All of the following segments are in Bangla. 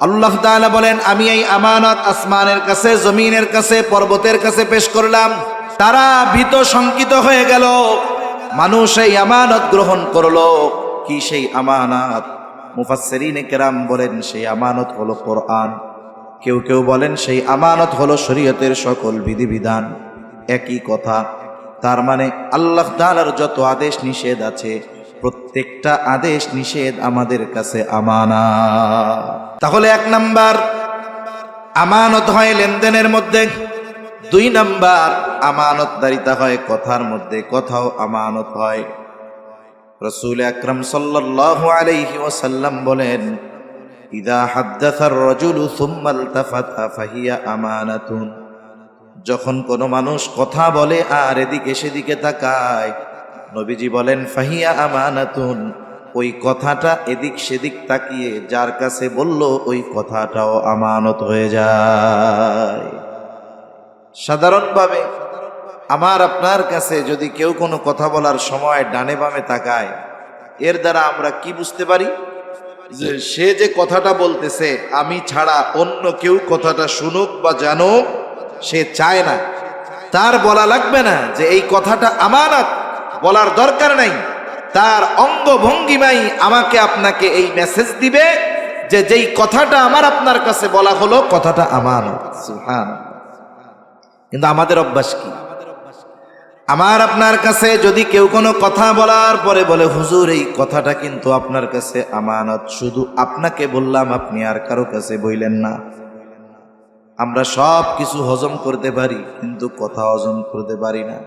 আল্লাহ তাআলা বলেন, আমি এই আমানত আসমানের কাছে, জমিনের কাছে, পর্বতের কাছে পেশ করলাম। তারা ভীত শঙ্কিত হয়ে গেল। মানুষ এই আমানত গ্রহণ করলো। কি সেই আমানত? মুফাসসিরিনে কেরাম বলেন সেই আমানত হলো কোরআন। কেউ কেউ বলেন সেই আমানত হলো শরীয়তের সকল বিধিবিধান। একই কথা। তার মানে আল্লাহ তাআলার যত আদেশ নিষেধ আছে, প্রত্যেকটা আদেশ নিষেধ আমাদের কাছে আমানত। তাহলে 1 নাম্বার আমানত হয় লেনদেনের মধ্যে, 2 নাম্বার আমানতদারিতা হয় কথার মধ্যে, কথাও আমানত হয়। রাসূল আকরাম সাল্লাল্লাহু আলাইহি ওয়াসাল্লাম বলেন, ইযা হাদ্দাসার রাজুলু সুম্মা ইলতাফাতা ফাহিয়া আমানাতুন। যখন কোনো মানুষ কথা বলে আর এদিকে সেদিকে তাকায়, নবীজি বলেন ফাহিয়া আমানাতুন, ওই কথাটা এদিক সেদিক তাকিয়ে যার কাছে বলল ওই কথাটাও আমানত হয়ে যায়। সাধারণভাবে আমার আপনার কাছে যদি কেউ কোনো কথা বলার সময় ডানে বামে তাকায়, এর দ্বারা আমরা কি বুঝতে পারি? যে সে যে কথাটা বলতেছে আমি ছাড়া অন্য কেউ কথাটা শুনুক বা জানুক সে চায় না। তার বলা লাগবে না যে এই কথাটা আমানত, বলার দরকার নাই। তার অঙ্গ ভঙ্গিমাই আমাকে আপনাকে এই মেসেজ দিবে যে যেই কথাটা আমার আপনার কাছে বলা হলো কথাটা আমানত। সুবহানাল্লাহ। কিন্তু আমাদের অভ্যাস কি? আমার আপনার কাছে যদি কেউ কোনো কথা বলার পরে বলে, হুজুর এই কথাটা কিন্তু আপনার কাছে আমানত, শুধু আপনাকে বললাম, আপনি আর কারো কাছে বইলেন না। আমরা সব কিছু হজম করতে পারি কিন্তু কথা হজম করতে পারি না।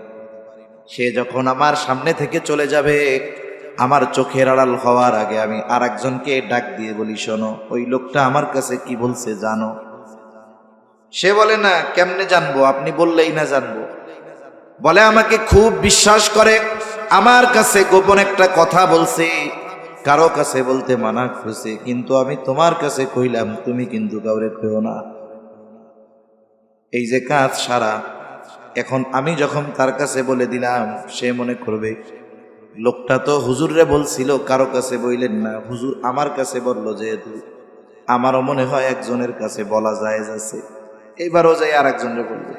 সে যখন আমার সামনে থেকে চলে যাবে, আমার চোখের আড়াল হওয়ার আগে আমি আর একজনকে ডাক দিয়ে বলি, শোনো ওই লোকটা আমার কাছে কি বলছে জানো? সে বলে না, কেমনে জানবো? আপনি বললেই না জানবো। বলে আমাকে খুব বিশ্বাস করে, আমার কাছে গোপন একটা কথা বলছে, কারো কাছে বলতে মানা করছে, কিন্তু আমি তোমার কাছে কইলাম, তুমি কিন্তু কাউরে কইও না। এই যে কাজ সারা, এখন আমি যখন তার কাছে বলে দিলাম, সে মনে করবে লোকটা তো হুজুররে বলছিল কারো কাছে বইলেন না, হুজুর আমার কাছে বলল, যেহেতু আমারও মনে হয় একজনের কাছে বলা জায়েজ আছে, এইবারও যাই আর একজনের বলবে।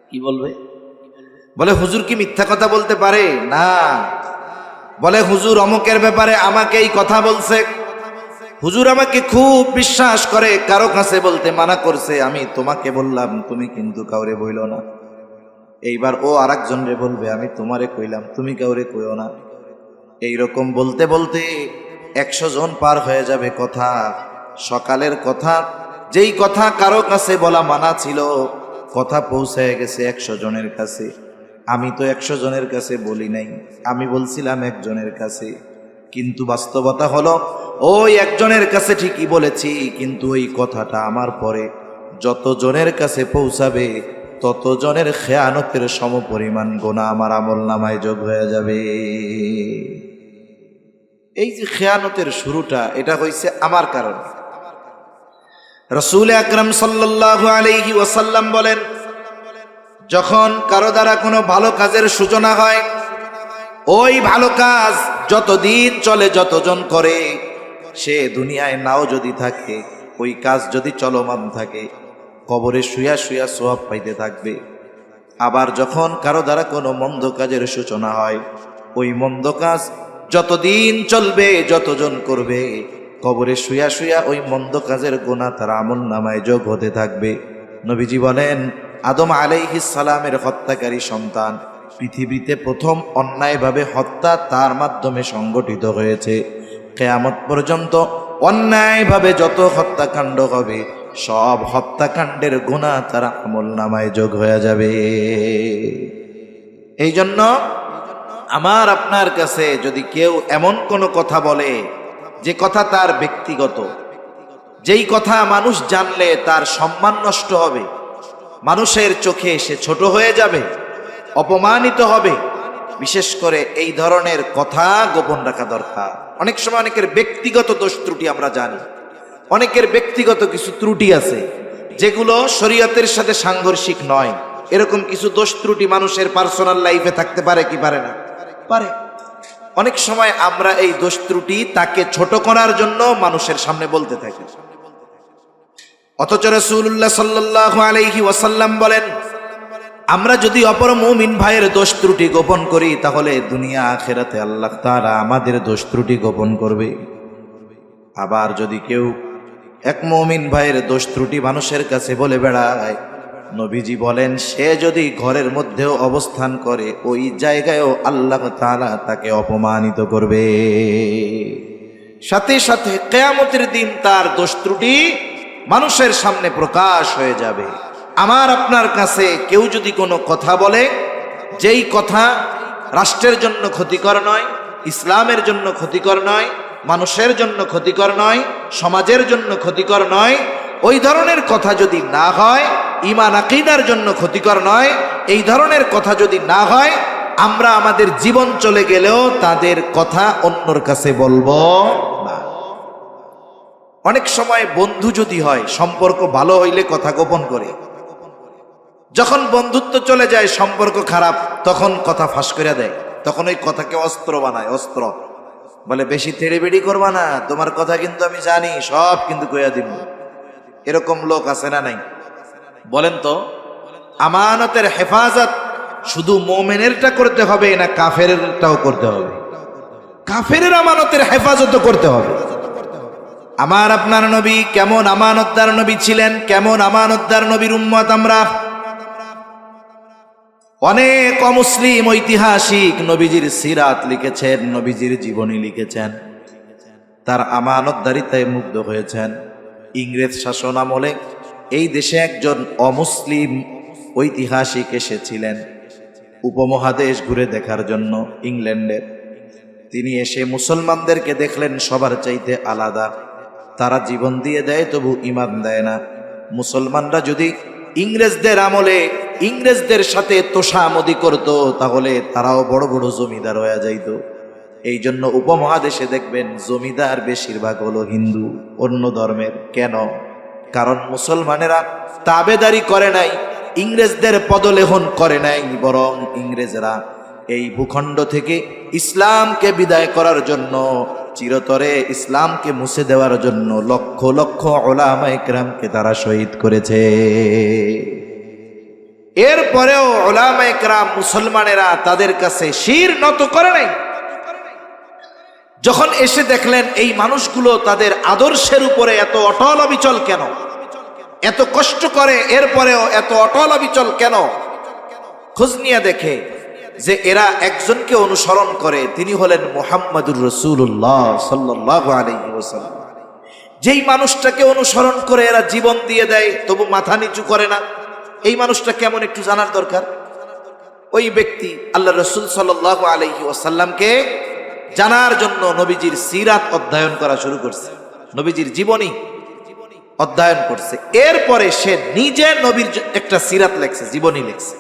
কি বলবে? বলে হুজুর কি মিথ্যা কথা বলতে পারে? না। বলে হুজুর অমুকের ব্যাপারে আমাকে এই কথা বলছে, হুজুর আমাকে খুব বিশ্বাস করে, কারো কাছে বলতে মানা করছে, আমি তোমাকে বললাম, তুমি কিন্তু কাউরে বইল না। এইবার ও আর একজনরে বলবে, আমি তোমারে কইলাম, তুমি কাউরে কইও না। এইরকম বলতে বলতে 100 জন পার হয়ে যাবে কথা। সকালের কথা, যেই কথা কারো কাছে বলা মানা ছিল, কথা পৌঁছায় গেছে 100 জনের কাছে। আমি তো 100 জনের কাছে বলি নাই, আমি বলছিলাম একজনের কাছে। কিন্তু বাস্তবতা হলো ওই একজনের কাছে ঠিকই বলেছি, কিন্তু ওই কথাটা আমার পরে যত জনের কাছে পৌঁছাবে তত জনের খেয়ানতের সমপরিমাণ গুনাহ আমার আমলনামায় যোগ হয়ে যাবে। এই যে খেয়ানতের শুরুটা, এটা হইছে আমার কারণে। রাসূল আকরাম সাল্লাল্লাহু আলাইহি ওয়াসাল্লাম বলেন, যখন কারো দ্বারা কোনো ভালো কাজের সূচনা হয়, ওই ভালো কাজ যতদিন চলে, যতজন করে, সে দুনিয়ায় নাও যদি থাকে, ওই কাজ যদি চলমান থাকে, কবরে শুয়া শুয়া সওয়াব পাইতে থাকবে। আবার যখন কারো দ্বারা কোনো মন্দ কাজের সূচনা হয়, ওই মন্দ কাজ যতদিন চলবে, যতজন করবে, কবরে শুয়া শুয়া ওই মন্দ কাজের গুনাহ তার আমলনামায় যোগ হতে থাকবে। নবীজি বলেন, আদম আলাইহিস সালামের হত্যাকারী সন্তান পৃথিবীতে প্রথম অন্যায়ভাবে হত্যা তার মাধ্যমে সংগঠিত হয়েছে। কিয়ামত পর্যন্ত অন্যায়ভাবে যত হত্যাকাণ্ড হবে, সব হত্যাকাণ্ডের গুনাহ তার আমলনামায় যোগ হয়ে যাবে। এই জন্য আমার আপনার কাছে যদি কেউ এমন কোনো কথা বলে যে কথা তার ব্যক্তিগত, যেই কথা মানুষ জানলে তার সম্মান নষ্ট হবে, মানুষের চোখে সে ছোট হয়ে যাবে, অপমানিত হবে, বিশেষ করে এই ধরনের কথা গোপন রাখা দরকার। অনেক সময় অনেকের ব্যক্তিগত দোষ ত্রুটি আমরা জানি, অনেকের ব্যক্তিগত কিছু ত্রুটি আছে যেগুলো শরীয়তের সাথে সাংঘর্ষিক নয়। এরকম কিছু দোষ ত্রুটি মানুষের পার্সোনাল লাইফে থাকতে পারে কি পারে না? পারে। অনেক সময় আমরা এই দোষ ত্রুটি তাকে ছোট করার জন্য মানুষের সামনে বলতে থাকি। অথচ রাসূলুল্লাহ সাল্লাল্লাহু আলাইহি ওয়াসাল্লাম বলেন, আমরা যদি অপর মুমিন ভাইয়ের দোষ ত্রুটি গোপন করি তাহলে দুনিয়া আখিরাতে আল্লাহ তাআলা আমাদের দোষ ত্রুটি গোপন করবে। আবার যদি কেউ এক মুমিন ভাইয়ের দোষ ত্রুটি মানুষের কাছে বলে বেড়ায়, নবীজি বলেন সে যদি ঘরের মধ্যেও অবস্থান করে ওই জায়গায়ও আল্লাহ তাআলা তাকে অপমানিত করবে। সাথে সাথে কিয়ামতের দিন তার দোষ ত্রুটি মানুষের সামনে প্রকাশ হয়ে যাবে। আমার আপনার কাছে কেউ যদি কোনো কথা বলে, যেই কথা রাষ্ট্রের জন্য ক্ষতিকর নয়, ইসলামের জন্য ক্ষতিকর নয়, মানুষের জন্য ক্ষতিকর নয়, সমাজের জন্য ক্ষতিকর নয়, ওই ধরনের কথা যদি না হয়, ঈমান আকীদার জন্য ক্ষতিকর নয়, এই ধরনের কথা যদি না হয়, আমরা আমাদের জীবন চলে গেলেও তাদের কথা অন্যর কাছে বলবো না। অনেক সময় বন্ধু যদি হয়, সম্পর্ক ভালো হইলে কথা গোপন করে, যখন বন্ধুত্ব চলে যায় সম্পর্ক খারাপ, তখন কথা ফাঁস করে দেয়, তখন ওই কথাকে অস্ত্র বানায়। অস্ত্র বলে বেশি তেড়েবেড়ি করবা না, তোমার কথা কিন্তু আমি জানি, সব কিন্তু কইয়া দিব। এরকম লোক আছে না নাই? বলেন তো, আমানতের হেফাজত শুধু মুমিনেরটা করতে হবে না কাফেরেরটাও করতে হবে? কাফেরের আমানতের হেফাজতও করতে হবে। আমার আপনার নবী কেমন আমানতদার নবী ছিলেন, কেমন আমানতদার নবীর উম্মত আমরা। অনেক অমুসলিম ঐতিহাসিক নবীজির সিরাত লিখেছেন, নবীজির জীবনী লিখেছেন, তার আমানতদারিতায় মুগ্ধ হয়েছেন। ইংরেজ শাসন আমলে এই দেশে একজন অমুসলিম ঐতিহাসিক এসেছিলেন উপমহাদেশ ঘুরে দেখার জন্য ইংল্যান্ডের। তিনি এসে মুসলমানদেরকে দেখলেন সবার চাইতে আলাদা, তারা জীবন দিয়ে দেয় তবু ঈমান দেয় না। মুসলমানরা যদি ইংরেজদের আমলে ইংরেজদের সাথে তোষামদি করত তাহলে তারাও বড় বড় জমিদার হয়ে যাইত। এই জন্য উপমহাদেশে দেখবেন জমিদার বেশিরভাগ হলো হিন্দু, অন্য ধর্মের। কেন? কারণ মুসলমানেরা তাবেদারি করে নাই, ইংরেজদের পদলেহন করে নাই, বরং ইংরেজরা এই ভূখণ্ড থেকে ইসলামকে বিদায় করার জন্য, চিরতরে ইসলামকে মুছে দেওয়ার জন্য লক্ষ লক্ষ উলামায়ে কেরামকে তারা শহীদ করেছে। এরপরেও উলামায়ে কেরাম মুসলমানেরা তাদের কাছে শির নত করে নাই। যখন এসে দেখলেন এই মানুষগুলো তাদের আদর্শের উপরে এত অটল অবিচল কেন, এত কষ্ট করে এরপরেও এত অটল অবিচল কেন, খোঁজ নিয়ে দেখে যে এরা একজনকে অনুসরণ করে, তিনি হলেন মুহাম্মাদুর রাসূলুল্লাহ সাল্লাল্লাহু আলাইহি ওয়াসাল্লাম। যেই মানুষটাকে অনুসরণ করে এরা জীবন দিয়ে দেয় তবু মাথা নিচু করে না, এই মানুষটা কেমন একটু জানার দরকার। ওই ব্যক্তি আল্লাহ রাসূল সাল্লাল্লাহু আলাইহি ওয়াসাল্লামকে জানার জন্য নবীজির সিরাত অধ্যয়ন করা শুরু করছে, নবীজির জীবনী অধ্যয়ন করছে। এরপরে সে নিজে নবীর একটা সিরাত লেখছে, জীবনী লেখছে।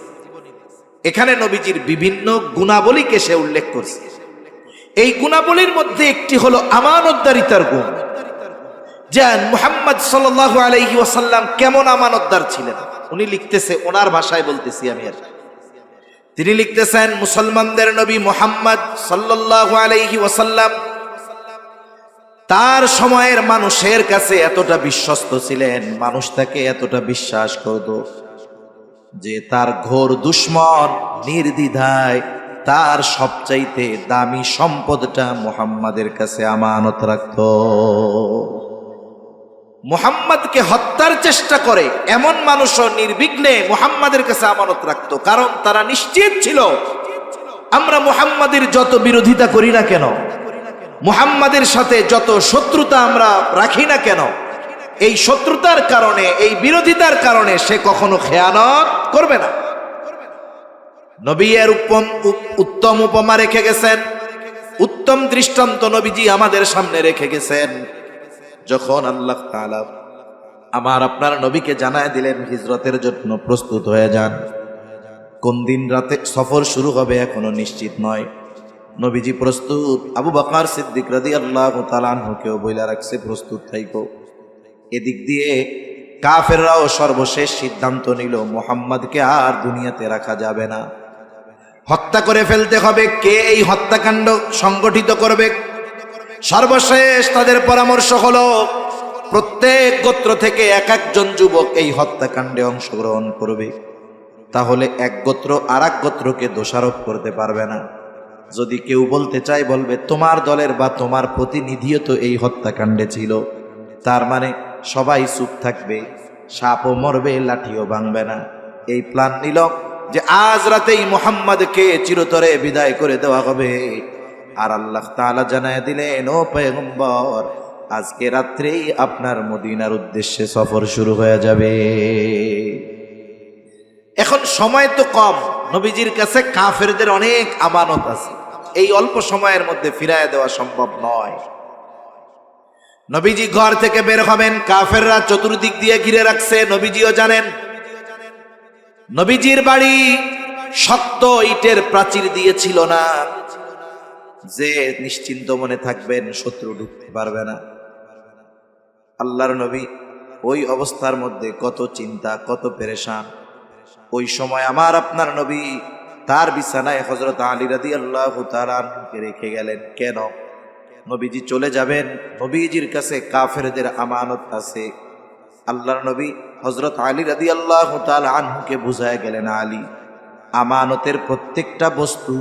এখানে নবীজির বিভিন্ন গুণাবলীকে সে উল্লেখ করছে। এই গুণাবলীর মধ্যে একটি হলো আমানতদারিতার গুণ। যে মুহাম্মদ সাল্লাল্লাহু আলাইহি ওয়াসাল্লাম কেমন আমানতদার ছিলেন উনি লিখতেছে, ওনার ভাষায় বলতেছি আমি। আর তিনি লিখতেছেন, মুসলমানদের নবী মুহাম্মদ সাল্লাল্লাহু আলাইহি ওয়াসাল্লাম তার সময়ের মানুষের কাছে এতটা বিশ্বস্ত ছিলেন, মানুষ তাকে এতটা বিশ্বাস করত যে তার ঘোর দুশমন নির্দ্বিধায় তার সবচাইতে দামি সম্পদটা মুহাম্মাদের কাছে আমানত রাখত। মুহাম্মাদকে হত্যার চেষ্টা করে এমন মানুষও নির্বিঘ্নে মুহাম্মাদের কাছে আমানত রাখত, কারণ তারা নিশ্চিত ছিল আমরা মুহাম্মাদের যত বিরোধিতা করি না কেন, মুহাম্মাদের সাথে যত শত্রুতা আমরা রাখি না কেন, এই শত্রুতার কারণে, এই বিরোধিতার কারণে সে কখনো খেয়ানত করবে না। নবী এর উত্তম উপমা রেখে গেছেন, উত্তম দৃষ্টান্ত নবীজি আমাদের সামনে রেখে গেছেন। যখন আল্লাহ তাআলা আমার আপনার নবীকে জানায় দিলেন হিজরতের জন্য প্রস্তুত হয়ে যান, কোন দিন রাতে সফর শুরু হবে এখনো নিশ্চিত নয়, নবীজি প্রস্তুত। আবু বকর সিদ্দিক রাদিয়াল্লাহু তাআলা আনহুকেও বইলা রাখছে প্রস্তুত থাইকো। এদিক দিয়ে কাফেররাও সর্বশেষ সিদ্ধান্ত নিল মুহাম্মদকে আর দুনিয়াতে রাখা যাবে না, হত্যা করে ফেলতে হবে। কে এই হত্যাকাণ্ড সংগঠিত করবে? সর্বশেষ তাদের পরামর্শ হলো প্রত্যেক গোত্র থেকে এক একজন যুবক এই হত্যাকাণ্ডে অংশগ্রহণ করবে, তাহলে এক গোত্র আর এক গোত্রকে দোষারোপ করতে পারবে না। যদি কেউ বলতে চায়, বলবে তোমার দলের বা তোমার প্রতিনিধিও তো এই হত্যাকাণ্ডে ছিল, তার মানে সবাই চুপ থাকবে, সাপও মরবে, লাঠিও ভাঙবে না। এই প্ল্যান নিল যে আজ রাতেই মুহাম্মদকে চিরতরে বিদায় করে দেওয়া হবে। আর আল্লাহ তাআলা জানায় দিলেন, ও পয়গম্বর, আজকে রাত্রেই আপনার মদিনার উদ্দেশ্যে সফর শুরু হয়ে যাবে। এখন সময় তো কম, নবীজির কাছে কাফেরদের অনেক আমানত আছে, এই অল্প সময়ের মধ্যে ফিরায় দেওয়া সম্ভব নয়। নবীজি ঘর থেকে বের হবেন, কাফেররা চতুর্দিক দিয়ে ঘিরে রাখছে, নবীজিও জানেন। নবীজির বাড়ি শক্ত ইটের প্রাচীর দিয়ে ছিল না যে নিশ্চিন্ত মনে থাকবেন শত্রু ঢুকতে পারবে না। আল্লাহর নবী ওই অবস্থার মধ্যে কত চিন্তা, কত পেরেশান। ওই সময় আমার আপনার নবী তার বিছানায় হযরত আলী রাদিয়াল্লাহু তাআলা আনহুকে রেখে গেলেন। কেন? নবীজি চলে যাবেন, নবীজির কাছে কাফেরদের আমানত আছে। আল্লাহর নবী হযরত আলী রাদিয়াল্লাহু তাআলা আনহুকে বুঝায় গেলেন, আলী, আমানতের প্রত্যেকটা বস্তু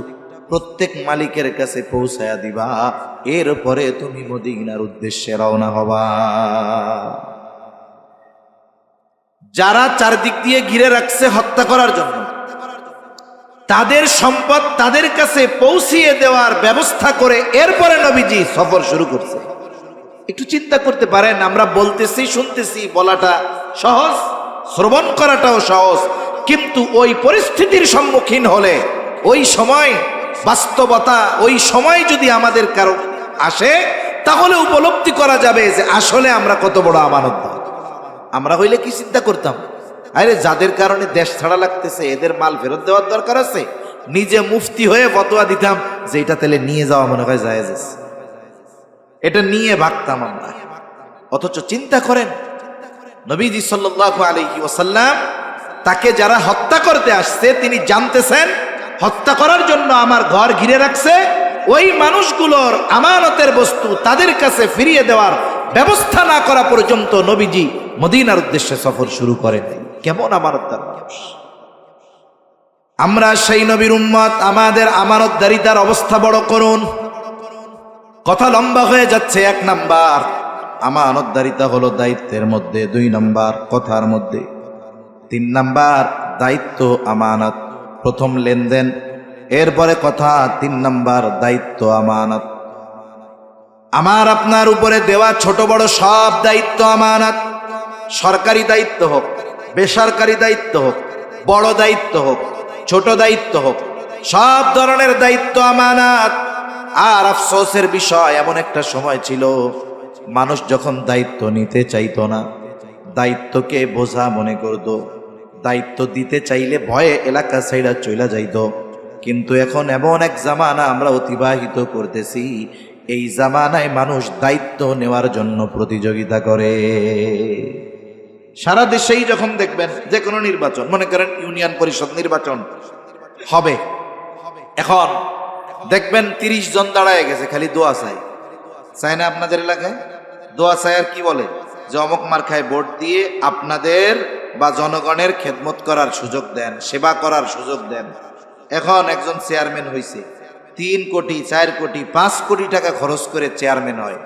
প্রত্যেক মালিকের কাছে পৌঁছায়া দিবা, এরপরে তুমি মদিনার উদ্দেশ্যে রওনা হবা। যারা চারদিক দিয়ে ঘিরে রাখছে হত্যা করার জন্য, তাদের সম্পদ তাদের কাছে পৌঁছিয়ে দেওয়ার ব্যবস্থা করে এরপরে নবীজি সফর শুরু করছে। একটু চিন্তা করতে পারেন, আমরা বলতেছি, শুনতেছি, বলাটা সহজ, শ্রবণ করাটাও সহজ, কিন্তু ওই পরিস্থিতির সম্মুখীন হলে, ওই সময় বাস্তবতা, ওই সময় যদি আমাদের কারো আসে, তাহলে উপলব্ধি করা যাবে যে আসলে আমরা কত বড় আমানতদার। আমরা হইলে কি চিন্তা করতাম, আরে যাদের কারণে দেশ ছাড়া লাগতেছে এদের মাল ফেরত দেওয়ার দরকার আছে, নিজে মুফতি হয়ে ফতোয়া দিতাম যে এটা তাহলে নিয়ে যাওয়া মনে হয় জায়েজ আছে, এটা নিয়ে ভাগতাম আমরা। অথচ চিন্তা করেন, নবীজি সাল্লাল্লাহু আলাইহি ওয়াসাল্লাম তাকে যারা হত্যা করতে আসছে, তিনি জানতেছেন হত্যা করার জন্য আমার ঘর ঘিরে রাখছে, ওই মানুষগুলোর আমানতের বস্তু তাদের কাছে ফিরিয়ে দেওয়ার ব্যবস্থা না করা পর্যন্ত নবীজি মদিনার উদ্দেশ্যে সফর শুরু করেন। কেমন আমানতদার মানুষ আমরা! সেই নবীর উম্মত, আমাদের আমানতদারিতার অবস্থা বড় করুন। কথা লম্বা হয়ে যাচ্ছে। 1 নাম্বার, আমানতদারিতা হলো দায়িত্বের মধ্যে। 2 নাম্বার, কথার মধ্যে। 3 নাম্বার, দায়িত্ব আমানত, প্রথম লেনদেন, এরপরে কথা। 3 নাম্বার, দায়িত্ব আমানত। আমার আপনার উপরে দেওয়া ছোট বড় সব দায়িত্ব আমানত। সরকারি দায়িত্ব হোক, বেসরকারি দায়িত্ব হোক, বড় দায়িত্ব হোক, ছোট দায়িত্ব হোক, সব ধরনের দায়িত্ব আমানত। আর আফসোসের বিষয়, এমন একটা সময় ছিল মানুষ যখন দায়িত্ব নিতে চাইতো না, দায়িত্বকে বোঝা মনে করত, দায়িত্ব দিতে চাইলে ভয়ে এলাকা ছাইড়া চইলা যাইত। কিন্তু এখন এমন এক জামানা আমরা অতিবাহিত করতেছি, এই জামানায় মানুষ দায়িত্ব নেওয়ার জন্য প্রতিযোগিতা করে। সারা দেশেই যখন দেখবেন যে কোনো নির্বাচন, মনে করেন ইউনিয়ন পরিষদ নির্বাচন হবে, এখন দেখবেন 30 জন দাঁড়ায় গেছে, খালি দোয়া চাই। চাই না আপনাদের এলাকায়? দোয়া চাই আর কি বলে যে অমুক মার্কায় ভোট দিয়ে আপনাদের বা জনগণের খেদমত করার সুযোগ দেন, সেবা করার সুযোগ দেন। এখন একজন চেয়ারম্যান হয়েছে, 3 কোটি 4 কোটি 5 কোটি টাকা খরচ করে চেয়ারম্যান হয়।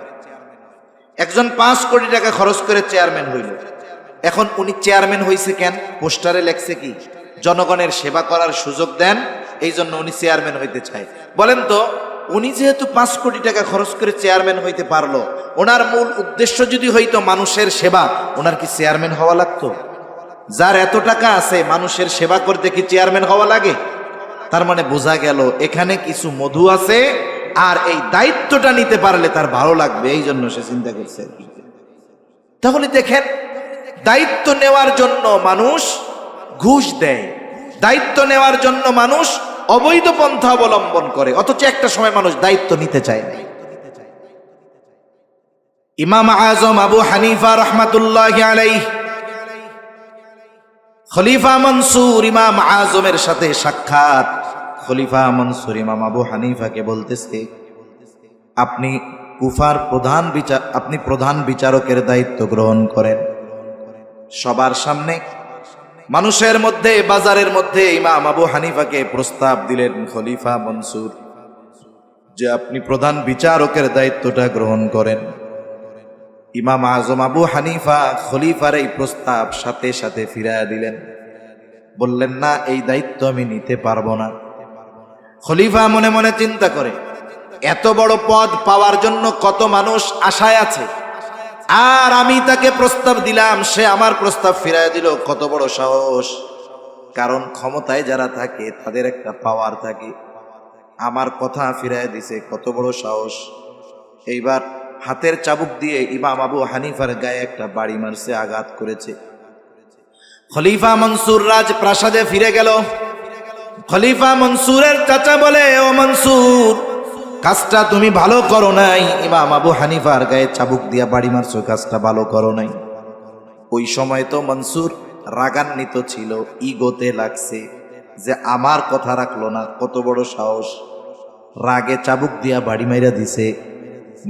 একজন 5 কোটি টাকা খরচ করে চেয়ারম্যান হইল। এখন উনি চেয়ারম্যান হয়েছে কেন? পোস্টারে লেখছে কি, জনগণের সেবা করার সুযোগ দেন, এই জন্য উনি চেয়ারম্যান হইতে চায়। বলেন তো, উনি যেহেতু 5 কোটি টাকা খরচ করে চেয়ারম্যান হইতে পারলো, ওনার মূল উদ্দেশ্য যদি হইতো মানুষের সেবা, ওনার কি চেয়ারম্যান হওয়া লাগতো? যার এত টাকা আছে, মানুষের সেবা করতে কি চেয়ারম্যান হওয়া লাগে? তার মানে বোঝা গেল এখানে কিছু মধু আছে, আর এই দায়িত্বটা নিতে পারলে তার ভালো লাগবে, এই জন্য সে চিন্তা করছে। তাহলে দেখেন, দায়িত্ব নেওয়ার জন্য মানুষ ঘুষ দেয়, দায়িত্ব নেওয়ার জন্য মানুষ অবৈধ পন্থা অবলম্বন করে, অথচ একটা সময় মানুষ দায়িত্ব নিতে চায় না। ইমাম আজম আবু হানিফা রাহমাতুল্লাহি আলাইহি, খলিফা মনসুর ইমাম আজমের সাথে সাক্ষাৎ। খলিফা মনসুর ইমাম আবু হানিফাকে বলতেছে, আপনি কুফার প্রধান বিচারকের দায়িত্ব গ্রহণ করেন। সবার সামনে মানুষের মধ্যে, বাজারের মধ্যে ইমাম আবু হানিফাকে প্রস্তাব দিলেন খলিফা মনসুর যে আপনি প্রধান বিচারকের দায়িত্বটা গ্রহণ করেন। ইমাম আজম আবু হানিফা খলিফার এই প্রস্তাব সাথে সাথে ফিরাইয়া দিলেন, বললেন না, এই দায়িত্ব আমি নিতে পারবো না। খলিফা মনে মনে চিন্তা করে, এত বড় পদ পাওয়ার জন্য কত মানুষ আশায় আছে, আর আমি তাকে প্রস্তাব দিলাম, সে আমার প্রস্তাব ফিরাইয়া দিল, কত বড় সাহস। কারণ ক্ষমতায় যারা থাকে তাদের একটা পাওয়ার থাকে, আমার কথা ফিরাইয়া দিছে, কত বড় সাহস। এইবার হাতের চাবুক দিয়ে ইমাম আবু হানিফার গায়ে একটা বাড়ি মারছে, আঘাত করেছে। খলিফা মনসুর রাজপ্রাসাদে ফিরে গেল। খলিফা মনসুরের চাচা বলে, ও মনসুর, কাজটা তুমি ভালো করো নাই, ইমাম আবু হানিফার গায়ে চাবুক দিয়া বাড়ি মারছো, কাজটা ভালো করো নাই। ওই সময় তো মনসুর রাগান্বিত ছিল, ইগোতে লাগছে যে আমার কথা রাখলো না, কত বড় সাহস। রাগে চাবুক দিয়া বাড়ি মাইরা দিছে।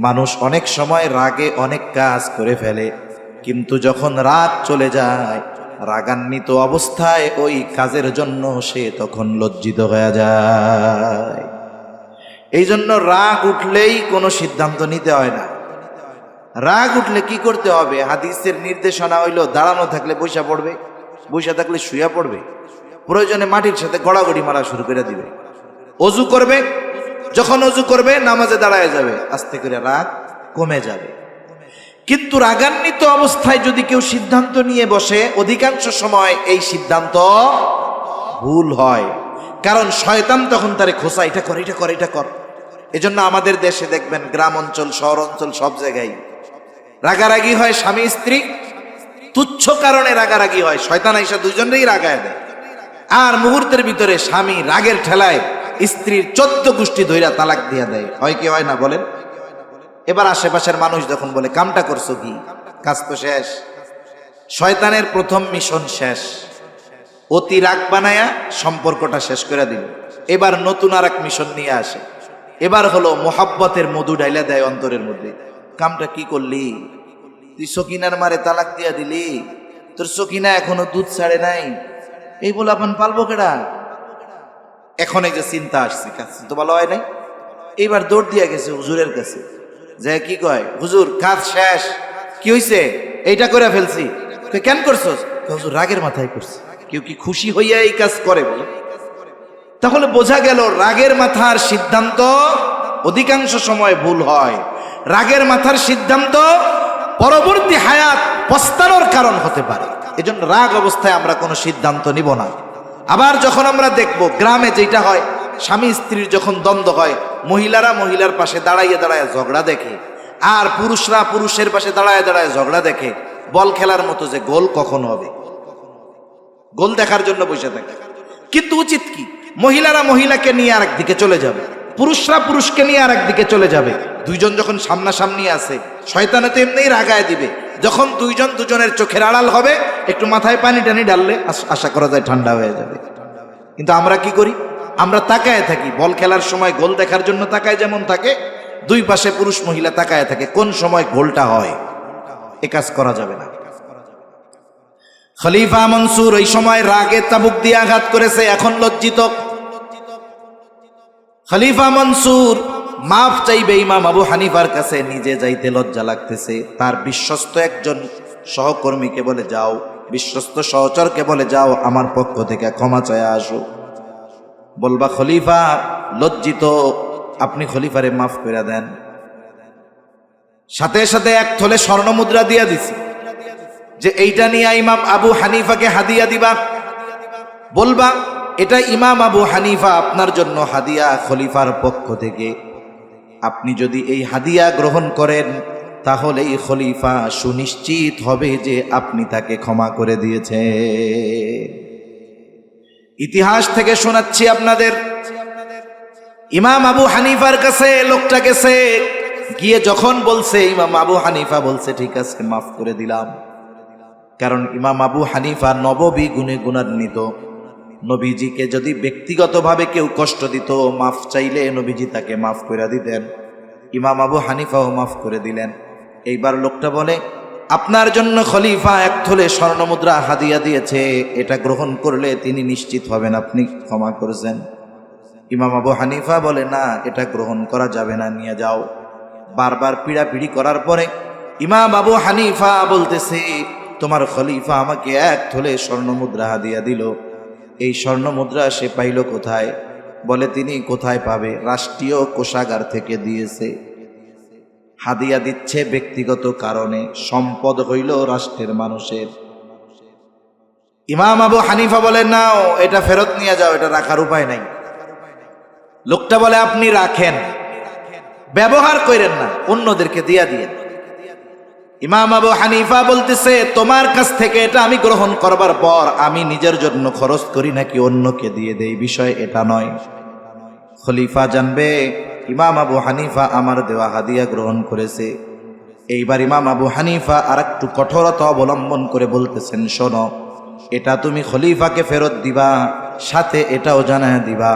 মানুষ অনেক সময় রাগে অনেক কাজ করে ফেলে, কিন্তু যখন রাগ চলে যায়, রাগান্বিত অবস্থায় ওই কাজের জন্য সে তখন লজ্জিত হয়ে যায়। এই জন্য রাগ উঠলেই কোনো সিদ্ধান্ত নিতে হয় না। রাগ উঠলে কি করতে হবে? হাদিসের নির্দেশনা হইল, দাঁড়ানো থাকলে বৈশা পড়বে, বৈশা থাকলে শুয়া পড়বে, প্রয়োজনে মাটির সাথে গড়াগড়ি মারা শুরু করে দিবে। অজু করবে, যখন অজু করবে নামাজে দাঁড়ায় যাবে, আস্তে করে রাগ কমে যাবে। কিন্তু রাগান্বিত অবস্থায় যদি কেউ সিদ্ধান্ত নিয়ে বসে, অধিকাংশ সময় এই সিদ্ধান্ত ভুল হয়, কারণ শয়তান তখন তারে খোঁচা, এটা কর, এটা কর, এটা কর। এজন্য আমাদের দেশে দেখবেন গ্রাম অঞ্চল, শহর অঞ্চল, সব জায়গায় রাগারাগি হয়। স্বামী স্ত্রী তুচ্ছ কারণে রাগারাগি হয়, শয়তান আইসা দুজনেই রাগায় দেয়, আর মুহূর্তের ভিতরে স্বামী রাগের ঠেলায় স্ত্রীর 14 গোষ্ঠী ধইরা তালাক দিয়া দেয়। হয় কি হয় না বলেন? এবার আশেপাশের মানুষ যখন বলে, কামটা করছো কি, কাজ তো শেষ। শয়তানের প্রথম মিশন শেষ, অতি রাগ বানায়া সম্পর্কটা শেষ করে দিল। এবার নতুন আর এক মিশন নিয়ে আসে, এবার হলো মোহাব্বতের মধু ডাইলা দেয় অন্তরের মধ্যে। কামটা কি করলি তুই? সকিনার মারে তালাক দিয়া দিলি, তোর সকিনা এখনো দুধ ছাড়ে নাই, এই বলে আপন পালবো কেডা? এখন এই যে চিন্তা আসছে, কাজ তো ভালো হয় নাই। এইবার দৌড় দিয়া গেছে হুজুরের কাছে, যে কি কয়, হুজুর কাজ শেষ। কি হইছে? এইটা করে ফেলছি। কেন করছস? হুজুর রাগের মাথায় করছি। কেউ কি খুশি হইয়া এই কাজ করে বলে? তাহলে বোঝা গেল রাগের মাথার সিদ্ধান্ত অধিকাংশ সময় ভুল হয়। রাগের মাথার সিদ্ধান্ত পরবর্তী হায়াত পস্তানোর কারণ হতে পারে। এজন্য রাগ অবস্থায় আমরা কোনো সিদ্ধান্ত নিব না। আবার যখন আমরা দেখব গ্রামে যেটা হয়, স্বামী স্ত্রীর যখন দ্বন্দ্ব হয়, মহিলারা মহিলার পাশে দাঁড়াইয়ে দাঁড়ায় ঝগড়া দেখে, আর পুরুষরা পুরুষের পাশে দাঁড়ায় দাঁড়ায় ঝগড়া দেখে। বল খেলার মতো যে গোল কখন হবে, গোল দেখার জন্য বসে থাকে। কিন্তু উচিত কি? মহিলারা মহিলাকে নিয়ে আর একদিকে চলে যাবে, পুরুষরা পুরুষকে নিয়ে আর একদিকে চলে যাবে। দুইজন যখন সামনাসামনি আছে, শয়তানে তো এমনিই রাগায় দিবে। যখন দুইজন দুজনের চোখের আড়াল হবে, একটু মাথায় পানি টানি ডাললে আশা করা যায় ঠান্ডা হয়ে যাবে। কিন্তু আমরা কি করি? আমরা তাকায় থাকি। বল খেলার সময় গোল দেখার জন্য তাকায় যেমন থাকে, দুই পাশে পুরুষ মহিলা তাকায় থাকে, কোন সময় গোলটা হয়। এ কাজ করা যাবে না। খলিফা মনসুর ওই সময় রাগে চাবুক দিয়ে আঘাত করেছে, এখন লজ্জিত। খলিফা মনসুর মাফ চাইবে ইমাম আবু হানিফার কাছে, নিজে যাইতে লজ্জা লাগতেছে। তার বিশ্বস্ত একজন সহকর্মীকে বলে, যাও, বিশ্বস্ত সহচরকে বলে, যাও আমার পক্ষ থেকে ক্ষমা চায় আসো। বলবা খলিফা লজ্জিত, আপনি খলিফারে মাফ করে দেন। সাথে সাথে এক থলে স্বর্ণ মুদ্রা দিয়া দিছি, যে এইটা নিয়ে ইমাম আবু হানিফাকে হাদিয়া দিবা। বলবা এটা ইমাম আবু হানিফা আপনার জন্য হাদিয়া খলিফার পক্ষ থেকে। আপনি যদি এই হাদিয়া গ্রহণ করেন, তাহলে এই খলিফা সুনিশ্চিত হবে যে আপনি তাকে ক্ষমা করে দিয়েছে। ইতিহাস থেকে শোনাচ্ছি আপনাদের, ইমাম আবু হানিফার কাছে লোকটা গেছে, গিয়ে যখন বলছে, ইমাম আবু হানিফা বলছে, ঠিক আছে মাফ করে দিলাম। কারণ ইমাম আবু হানিফা নববী গুণে গুণান্বিত। নবীজিকে যদি ব্যক্তিগতভাবে কেউ কষ্ট দিত, মাফ চাইলে নবীজি তাকে মাফ করে দিতেন। ইমাম আবু হানিফাও মাফ করে দিলেন। এইবার লোকটা বলে, আপনার জন্য খলিফা এক থলে স্বর্ণ মুদ্রা হাদিয়া দিয়েছে, এটা গ্রহণ করলে তিনি নিশ্চিত হবেন আপনি ক্ষমা করেছেন। ইমাম আবু হানিফা বলে, না, এটা গ্রহণ করা যাবে না, নিয়ে যাও। বারবার পিড়াপিড়ি করার পরে ইমাম আবু হানিফা বলতেছে, তোমার খলিফা আমাকে এক থলে স্বর্ণ মুদ্রা হাদিয়া দিল, এই স্বর্ণ মুদ্রা সে পাইল কোথায়? বলে, তিনি কোথায় পাবে, রাষ্ট্রীয় কোষাগার থেকে দিয়েছে। হাদিয়া দিচ্ছে ব্যক্তিগত কারণে, সম্পদ হইল রাষ্ট্রের মানুষের। ইমাম আবু হানিফা বলে, নাও, এটা ফেরত নিয়ে যাও, এটা রাখার উপায় নাই। লোকটা বলে, আপনি রাখেন, ব্যবহার করেন না, অন্যদেরকে দিয়া দিয়ে। ইমাম আবু হানিফা বলতেছে, তোমার কাছ থেকে এটা আমি গ্রহণ করবার পর আমি নিজের জন্য খরচ করি নাকি অন্যকে দিয়ে দেই, বিষয় এটা নয়। খলিফা জানবে ইমাম আবু হানিফা আমার দেওয়া হাদিয়া গ্রহণ করেছে। এইবার ইমাম আবু হানিফা আর একটু কঠোরতা অবলম্বন করে বলতেছেন, শোনো, এটা তুমি খলিফাকে ফেরত দিবা, সাথে এটাও জানায় দিবা,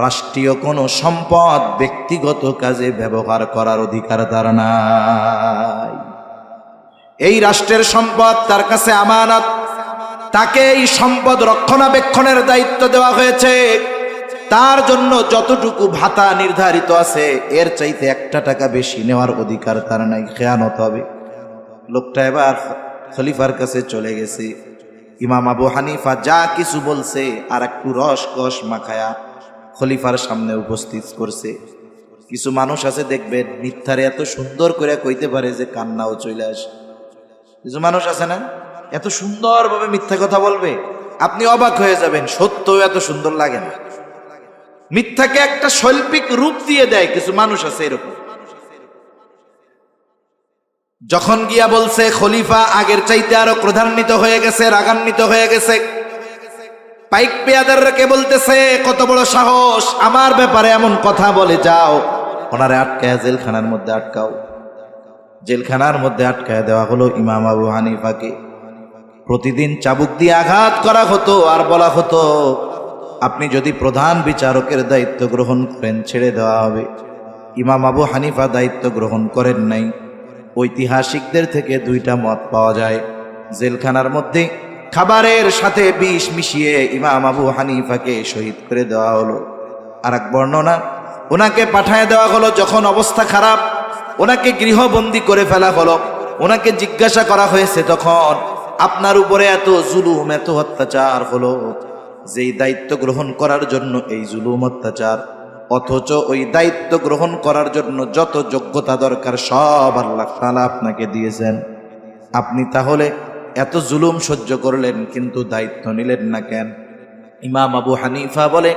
রাষ্ট্রীয় কোনো সম্পদ ব্যক্তিগত কাজে ব্যবহার করার অধিকার তার নাই। এই রাষ্ট্রের সম্পদ তার কাছে আমানত, তাকে এই সম্পদ রক্ষণাবেক্ষণের দায়িত্ব দেওয়া হয়েছে। তার জন্য যতটুকু ভাতা নির্ধারিত আছে এর চাইতে 1 টাকা বেশি নেওয়ার অধিকার তার নাই, খেয়ানত হবে। লোকটা এবার খলিফার কাছে চলে গেছে। ইমাম আবু হানিফা যা কিছু বলছে আর একটু রস কস মাখায়া খলিফার সামনে উপস্থিত করছে। কিছু মানুষ আছে দেখবেন মিথ্যারে এত সুন্দর করে কইতে পারে যে কান্নাও চলে আসে। কিছু মানুষ আছে না, এত সুন্দরভাবে মিথ্যা কথা বলবে, আপনি অবাক হয়ে যাবেন, সত্যও এত সুন্দর লাগে না। মিথ্যাকে একটা শৈল্পিক রূপ দিয়ে দেয়, কিছু মানুষ আছে এরকম। যখন গিয়া বলছে খলিফা আগের চাইতে আরো ক্রোধান্বিত হয়ে গেছে, রাগান্বিত হয়ে গেছে, পাইক পেয়াদারকে বলতেছে, কত বড় সাহস, আমার ব্যাপারে এমন কথা বলে, যাও ওনারে আটকায় জেলখানার মধ্যে আটকাও। জেলখানার মধ্যে আটকায় দেওয়া হলো ইমাম আবু হানিফাকে। প্রতিদিন চাবুক দিয়ে আঘাত করা হতো আর বলা হতো, আপনি যদি প্রধান বিচারকের দায়িত্ব গ্রহণ করেন ছেড়ে দেওয়া হবে। ইমাম আবু হানিফা দায়িত্ব গ্রহণ করেন নাই। ঐতিহাসিকদের থেকে 2টা মত পাওয়া যায়। জেলখানার মধ্যে খাবারের সাথে বিষ মিশিয়ে ইমাম আবু হানিফাকে শহীদ করে দেওয়া হলো। আর এক বর্ণনা, ওনাকে পাঠায় দেওয়া হলো যখন অবস্থা খারাপ, ওনাকে গৃহবন্দী করে ফেলা হলো। ওনাকে জিজ্ঞাসা করা হয়েছে তখন, আপনার উপরে এত জুলুম, এত অত্যাচার হলো, যেই দায়িত্ব গ্রহণ করার জন্য এই জুলুম অত্যাচার, অথচ ওই দায়িত্ব গ্রহণ করার জন্য যত যোগ্যতা দরকার সব আল্লাহ তাআলা আপনাকে দিয়েছেন, আপনি তাহলে এত জুলুম সহ্য করলেন কিন্তু দায়িত্ব নিলেন না কেন? ইমাম আবু হানিফা বলে,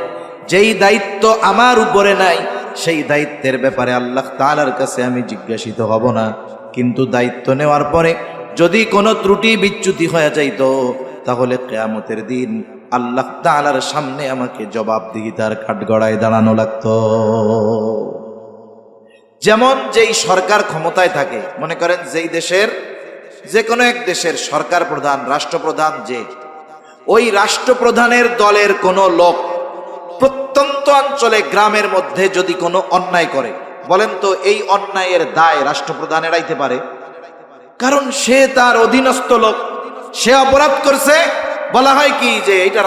যেই দায়িত্ব আমার উপরে নাই সেই দায়িত্বের ব্যাপারে আল্লাহ তাআলার কাছে আমি জিজ্ঞাসিত হব না, কিন্তু দায়িত্ব নেওয়ার পরে যদি কোনো ত্রুটি বিচ্যুতি হয়ে যাইতো তাহলে কিয়ামতের দিন আল্লাহ তাআলার সামনে আমাকে জবাবদিহিতার কাঠগড়ায় দাঁড়ানো লাগতো। যেমন যেই সরকার ক্ষমতায় থাকে, মনে করেন যেই দেশের যে কোনো এক দেশের সরকার প্রধান, রাষ্ট্রপ্রধান, যে ওই রাষ্ট্রপ্রধানের দলের কোনো লোক প্রত্যন্ত অঞ্চলে গ্রামের মধ্যে যদি কোনো অন্যায় করে, বলেন তো এই অন্যায়ের দায় রাষ্ট্রপ্রধান এড়াইতে পারে? কারণ সে তার অধীনস্থ লোক, সে অপরাধ করছে, বলা হয় কি যে এটা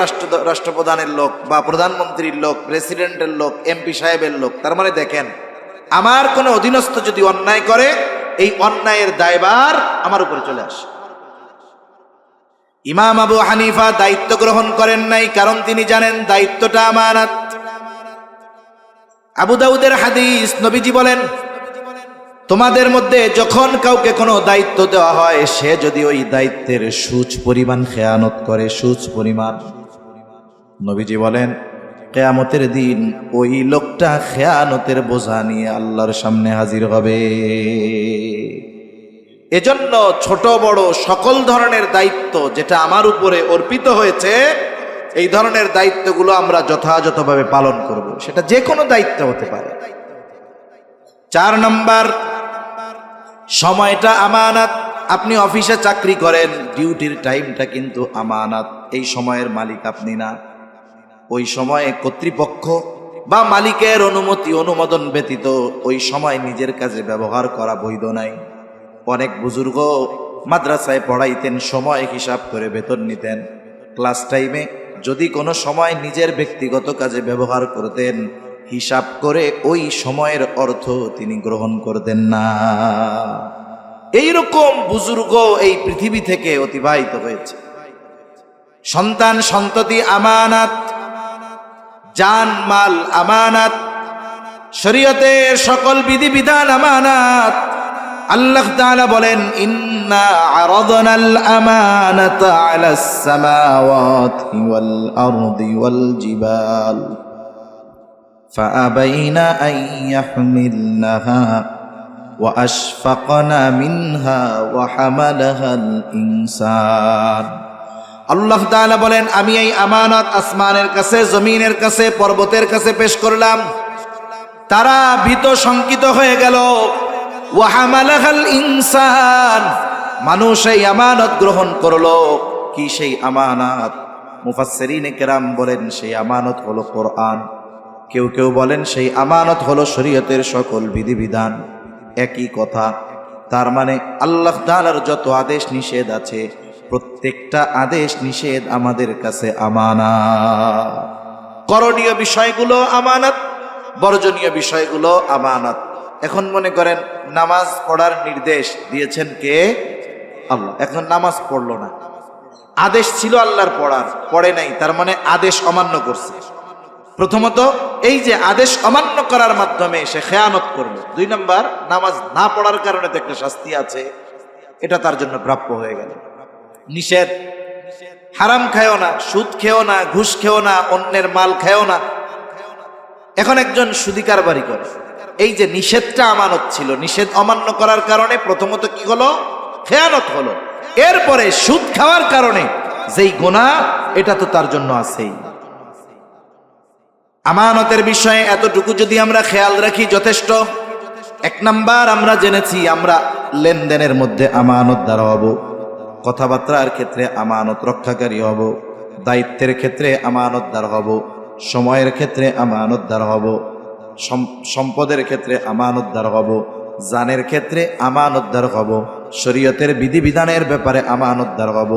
রাষ্ট্রপ্রধানের লোক বা প্রধানমন্ত্রীর লোক, প্রেসিডেন্টের লোক, এমপি সাহেবের লোক। তার মানে দেখেন, আমার কোনো অধীনস্থ যদি অন্যায় করে এই অন্যায়ের দায়ভার আমার উপরে চলে আসে। ইমাম আবু হানিফা দায়িত্ব গ্রহণ করেন নাই, কারণ তিনি জানেন দায়িত্বটা আমানত। আবু দাউদের হাদিস, নবীজি বলেন, তোমাদের মধ্যে যখন কাউকে কোনো দায়িত্ব দেওয়া হয় সে যদি ওই দায়িত্বের সুচ পরিমাণ খেয়ানত করে, সুচ পরিমাণ, নবীজি বলেন কিয়ামতের দিন ওই লোকটা খেয়ানতের বোঝা নিয়ে আল্লাহর সামনে হাজির হবে। এজন্য ছোট বড় সকল ধরনের দায়িত্ব যেটা আমার উপরে অর্পিত হয়েছে, এই ধরনের দায়িত্বগুলো আমরা যথাযথভাবে পালন করব, সেটা যে কোনো দায়িত্ব হতে পারে। 4 নম্বর, সময়টা আমানত। আপনি অফিসে চাকরি করেন, ডিউটির টাইমটা কিন্তু আমানত। এই সময়ের মালিক আপনি না, ওই সময়ে কর্তৃপক্ষ বা মালিকের অনুমতি অনুমোদন ব্যতীত ওই সময় নিজের কাজে ব্যবহার করা বৈধ নাই। অনেক বুজুর্গ মাদ্রাসায় পড়াইতেন, সময় হিসাব করে বেতন নিতেন। ক্লাস টাইমে যদি কোনো সময় নিজের ব্যক্তিগত কাজে ব্যবহার করতেন, হিসাব করে ওই সময়ের অর্থ তিনি গ্রহণ করতেন না। এইরকম বুজুর্গ এই পৃথিবী থেকে অতিবাহিত হয়েছে। সন্তান সন্ততি আমানাত, জান মাল আমানাত, শরীয়তের সকল বিধিবিধান আমানাত। আল্লাহ তাআলা বলেন, ইন্না আরাদনাল আমানাতা আলাস সামাওয়াতি ওয়াল আরদি ওয়াল জিবাল ফাআবাইনা আন ইয়াহমিলনাহা ওয়া আশফাকনা মিনহা ওয়া হামালাহাল ইনসান। আল্লাহ তাআলা বলেন, আমি এই আমানত আসমানের কাছে, জমিনের কাছে, পর্বতের কাছে পেশ করলাম। তারা ভীত শঙ্কিত হয়ে গেল। ওয়া হামালাহাল ইনসান, মানুষ এই আমানত গ্রহণ করলো। কি সেই আমানত? মুফাসসিরিনে কেরাম বলেন সেই আমানত হলো কোরআন। কেউ কেউ বলেন সেই আমানত হলো শরীয়তের সকল বিধিবিধান। একই কথা। তার মানে আল্লাহ তাআলার যত আদেশ নিষেধ আছে, প্রত্যেকটা আদেশ নিষেধ আমাদের কাছে আমানত। করণীয় বিষয়গুলো আমানত, বর্জনীয় বিষয়গুলো আমানত। এখন মনে করেন নামাজ পড়ার নির্দেশ দিয়েছেন কে? আল্লাহ। এখন নামাজ পড়লো না, আদেশ ছিল আল্লাহর পড়ার, পড়ে নাই, তার মানে আদেশ অমান্য করছে। প্রথমত এই যে আদেশ অমান্য করার মাধ্যমে সে খেয়ানত করলো। 2 নাম্বার, নামাজ না পড়ার কারণে তো একটা শাস্তি আছে, এটা তার জন্য প্রাপ্য হয়ে গেল। নিষেধ, হারাম খায়ও না, সুদ খেও না, ঘুষ খেও না, অন্যের মাল খেও না। এখন একজন সুদি কারবারি করে, এই যে নিষেধটা আমানত ছিল, নিষেধ অমান্য করার কারণে প্রথমত কি হলো? খেয়ানত হলো। এরপরে সুদ খাওয়ার কারণে যেই গুনাহ, এটা তো তার জন্য আছেই। আমানতের বিষয়ে এতটুকু যদি আমরা খেয়াল রাখি যথেষ্ট। 1 নাম্বার আমরা জেনেছি, আমরা লেনদেনের মধ্যে আমানতদার হব, কথাবার্তার ক্ষেত্রে আমানত রক্ষাকারী হব, দায়িত্বের ক্ষেত্রে আমানতদার হব, সময়ের ক্ষেত্রে আমানতদার হব, সম্পদের ক্ষেত্রে আমানতদার হব, জানের ক্ষেত্রে আমানতদার হব, শরীয়তের বিধিবিধানের ব্যাপারে আমানতদার হব।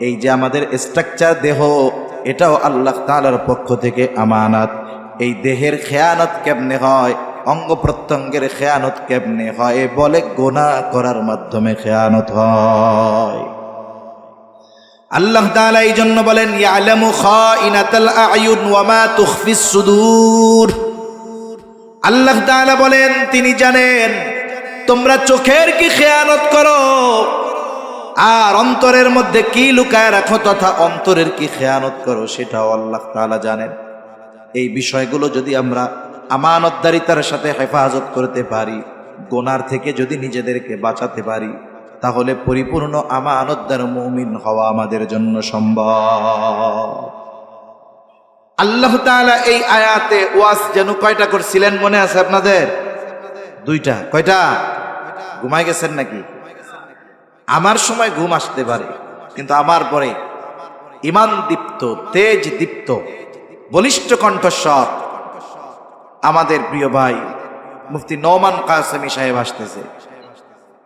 এই যে আমাদের স্ট্রাকচার দেহ, এটাও আল্লাহ তাআলার পক্ষ থেকে আমানত। এই দেহের খেয়ানত কেমনে হয়, অঙ্গ প্রত্যঙ্গের খেয়ানত কেমনে হয় বলে, গুনাহ করার মাধ্যমে খেয়ানত হয়। আল্লাহ তাআলা এই জন্য বলেন, ইয়ালামু খাইনাতাল আয়ুন ওয়া মা তুখফিস সুদূর। আল্লাহ তাআলা বলেন, তিনি জানেন তোমরা চোখের কি খেয়ানত করো, আর অন্তরের মধ্যে কি লুকায় রাখো, তথা অন্তরের কি খেয়ানত করো, সেটাও আল্লাহ তাআলা জানেন। এই বিষয়গুলো যদি আমরা আমানতদারিতার সাথে হেফাজত করতে পারি, গুনার থেকে যদি নিজেদেরকে বাঁচাতে পারি, তাহলে পরিপূর্ণ আমানতদার মুমিন হওয়া আমাদের জন্য সম্ভব। আল্লাহ তাআলা এই আয়াতে ওয়াজ যেন কয়টা করছিলেন মনে আছে আপনাদের? 2টা। কয়টা? ঘুমাই গেছেন নাকি? আমার সময় ঘুম আসতে পারে, কিন্তু আমার পরে ইমান দীপ্ত, তেজ দীপ্ত, বলিষ্ঠ কণ্ঠস্বর আমাদের প্রিয় ভাই মুফতি নোমান কাসেমি সাহেব আসতেছে।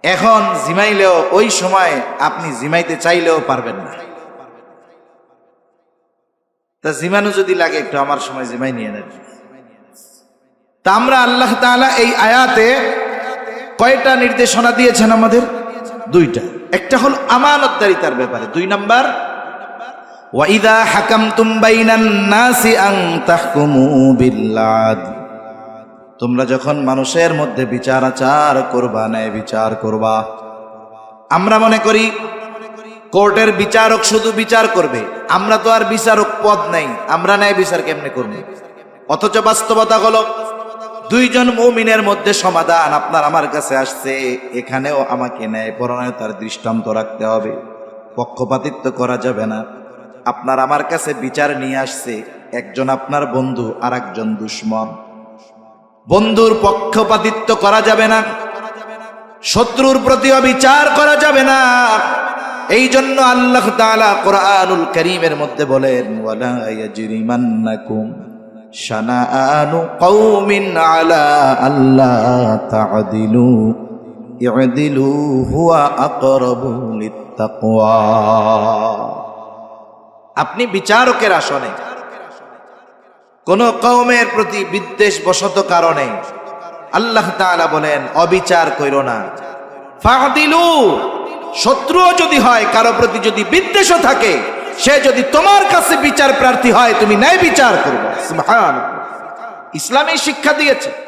এখন জিমাইলেও ওই সময় আপনি জিমাইতে চাইলেও পারবেন না। তা জিমানো যদি লাগে একটু আমার সময় জিমাই নিয়ে নেন। তা আমরা আল্লাহ তাআলা এই আয়াতে কয়টা নির্দেশনা দিয়েছেন আমাদের? 2টা। একটা হলো আমানতদারিতার ব্যাপারে, 2 নাম্বার ওয়া ইযা হাকামতুম বাইনান নাসি আন তাহকুমু বিল আদল। তোমরা যখন মানুষের মধ্যে বিচার আচার করবা, ন্যায় বিচার করবা। আমরা মনে করি কোর্টের বিচারক শুধু বিচার করবে, আমরা তো আর বিচারক পদ নাই, আমরা ন্যায় বিচার কেমনে করব? অথচ বাস্তবতা হলো 2 জন মুমিনের মধ্যে সমাধান আপনার আমার কাছে আসছে, এখানেও আমাকে ন্যায়পরায়ণতার দৃষ্টান্ত রাখতে হবে, পক্ষপাতিত্ব করা যাবে না। আপনার আমার কাছে বিচার নিয়ে আসছে একজন আপনার বন্ধু আর একজন দুশমন, বন্ধুর পক্ষপাতিত্ব করা যাবে না, শত্রুর প্রতিও বিচার করা যাবে না। এই জন্য আল্লাহ তাআলা কোরআনুল কারীমের মধ্যে বলেন, ওয়ালা ইয়াজরিমান্নাকুম শানাআনু কওমিন আলা আল্লা তা'দিলু ই'দিলু হুয়া আকরাবু লিত্তাকওয়া। আপনি বিচারকের আসনে কোন কওমের প্রতি বিদ্বেষ বশত কারণে আল্লাহ তাআলা বলেন অবিচার কইরো না। ফা'দিলু, শত্রুও যদি হয়, কারো প্রতি যদি বিদ্বেষও থাকে, সে যদি তোমার কাছে বিচার প্রার্থী হয়, তুমি ন্যায় বিচার করবে। সুবহানাল্লাহ। ইসলামী শিক্ষা দিয়েছে।